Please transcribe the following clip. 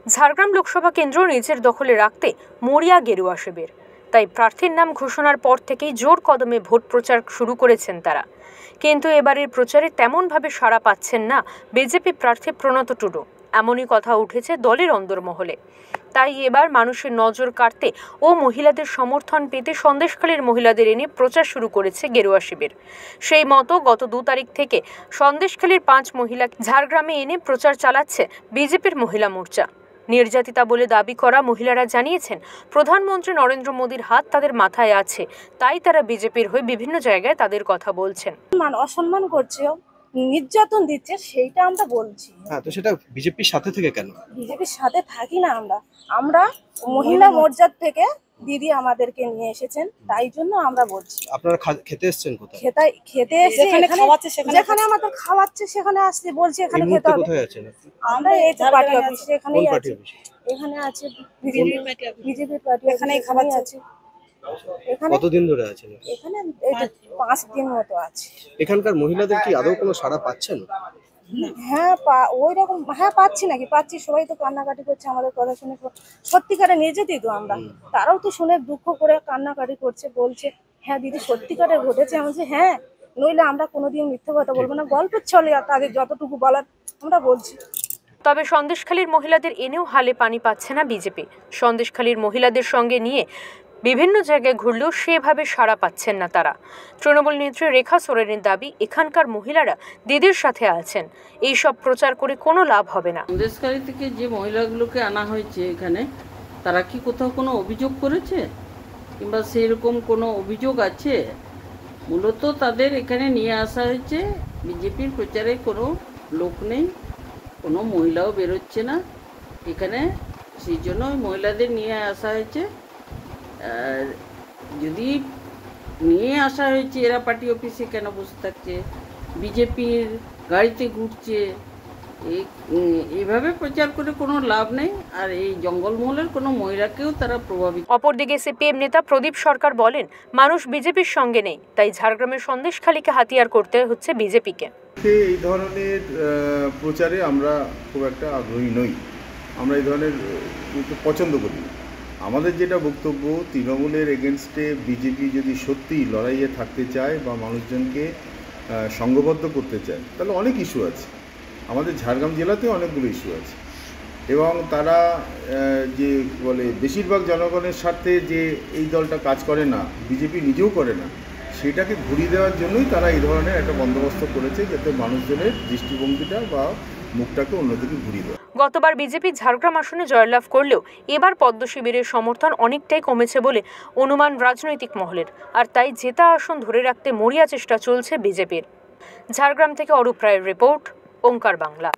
ঝাড়গ্রাম লোকসভা কেন্দ্র নিজের দখলে রাখতে মরিয়া গেরুয়া শিবির। তাই প্রার্থীর নাম ঘোষণার পর থেকেই জোর কদমে ভোট প্রচার শুরু করেছেন তারা। কিন্তু এবারের প্রচারে তেমনভাবে সাড়া পাচ্ছেন না বিজেপি প্রার্থী প্রণত টুডু। এমনই কথা উঠেছে দলের অন্দরমহলে। তাই এবার মানুষের নজর কাড়তে ও মহিলাদের সমর্থন পেতে সন্দেশখালীর মহিলাদের এনে প্রচার শুরু করেছে গেরুয়া শিবির। সেই মতো গত 2 তারিখ থেকে সন্দেশখালীর 5 মহিলা ঝাড়গ্রামে এনে প্রচার চালাচ্ছে বিজেপির মহিলা মোর্চা। নির্যাতিতা বলে দাবি করা মহিলারা জানিয়েছেন, প্রধানমন্ত্রী নরেন্দ্র মোদীর হাত তাদের মাথায় আছে, তাই তারা বিজেপির হয়ে বিভিন্ন জায়গায় তাদের কথা বলছেন। অসম্মান করছে, নির্যাতন দিচ্ছে, সেইটা আমরা বলছি। হ্যাঁ, তো সেটা বিজেপির সাথে থেকে কেন? বিজেপির সাথে থাকি না আমরা মহিলা মোর্চার থেকে দিদি আমাদেরকে নিয়ে এসেছেন, তাই জন্য আমরা বলছি। আপনারা খেতে এসেছেন কোথায়? খেতে এসে যেখানে আমাদের খাওয়াচ্ছে সেখানে আসছে, বলছি এখানে খেতে হবে। কোথায় আছেন? আমরা এই পার্টি অফিসে এখানেই আছি। এখানে আছে বিজেপি পার্টি, এখানেই খাওয়াচ্ছে। কতদিন ধরে আছেন এখানে? এই তো 5 দিন মতো আছে। এখানকার মহিলাদের কি আদৌ কোনো সাড়া পাচ্ছেন? হ্যাঁ, ওই রকম পাচ্ছি নাকি? পাচ্ছি, সবাই তো কান্নাকাটি করছে আমাদের কথা শুনে। সত্যিকারে নির্যাতিত আমরা, তারাও তো শুনে দুঃখ করে কান্নাকাটি করছে, বলছে হ্যাঁ দিদি সত্যিকারে ঘটেছে। আমি বলছি হ্যাঁ, নইলে আমরা কোনোদিন মিথ্যে কথা বলবো না, গল্পের ছলে তাদের যতটুকু বলার আমরা বলছি। তবে সন্দেশখালীর মহিলাদের এনেও হালে পানি পাচ্ছে না বিজেপি। সন্দেশখালীর মহিলাদের সঙ্গে নিয়ে বিভিন্ন জায়গায় ঘুরলেও সেভাবে সাড়া পাচ্ছেন না তারা। তৃণমূল নেত্রী রেখা সোরেনের দাবি, এখানকার মহিলারা দিদির সাথে আছেন, এই সব প্রচার করে কোনো লাভ হবে না। সন্দেশখালী থেকে যে মহিলাগুলোকে আনা হয়েছে এখানে, তারা কি কোথাও কোনো অভিযোগ করেছে কিংবা সেরকম কোনো অভিযোগ আছে? মূলত তাদের এখানে নিয়ে আসা হয়েছে, বিজেপির প্রচারে কোনো লোক নেই, কোনো মহিলাও বেরোচ্ছে না এখানে, সেই জন্য মহিলাদের নিয়ে আসা হয়েছে। আর যদি নিয়ে আসা হয়েছে, এরা পার্টি অফিসে কেন বসে থাকছে, বিজেপির গাড়িতে ঘুরছে, এইভাবে প্রচার করে কোনো লাভ নেই। আর এই জঙ্গলমহলের কোনো মহিলাকেও তারা প্রভাবিত। অপরদিকে সিপিএম নেতা প্রদীপ সরকার বলেন, মানুষ বিজেপির সঙ্গে নেই, তাই ঝাড়গ্রামের সন্দেশখালীকে হাতিয়ার করতে হচ্ছে বিজেপিকে। এই ধরনের প্রচারে আমরা খুব একটা আগ্রহী নই, আমরা এই ধরনের পছন্দ করি। আমাদের যেটা বক্তব্য, তৃণমূলের এগেনস্টে বিজেপি যদি সত্যিই লড়াইয়ে থাকতে চায় বা মানুষজনকে সংঘবদ্ধ করতে চায়, তাহলে অনেক ইস্যু আছে। আমাদের ঝাড়গ্রাম জেলাতে অনেকগুলো ইস্যু আছে, এবং তারা যে বলে বেশিরভাগ জনগণের স্বার্থে যে এই দলটা কাজ করে না, বিজেপি নিজেও করে না, সেটাকে ঘুরিয়ে দেওয়ার জন্যই তারা এই ধরনের একটা বন্দোবস্ত করেছে, যাতে মানুষজনের দৃষ্টিভঙ্গিটা বা মুখটাকে অন্যদিকে ঘুরিয়ে দেয়। গতবার বিজেপি ঝাড়গ্রাম আসনে জয়লাভ করলেও এবার পদ্ম শিবিরের সমর্থন অনেকটাই কমেছে বলে অনুমান রাজনৈতিক মহলের। আর তাই জেতা আসন ধরে রাখতে মরিয়া চেষ্টা চলছে বিজেপির। ঝাড়গ্রাম থেকে অরূপ রায়ের রিপোর্ট, ওঙ্কার বাংলা।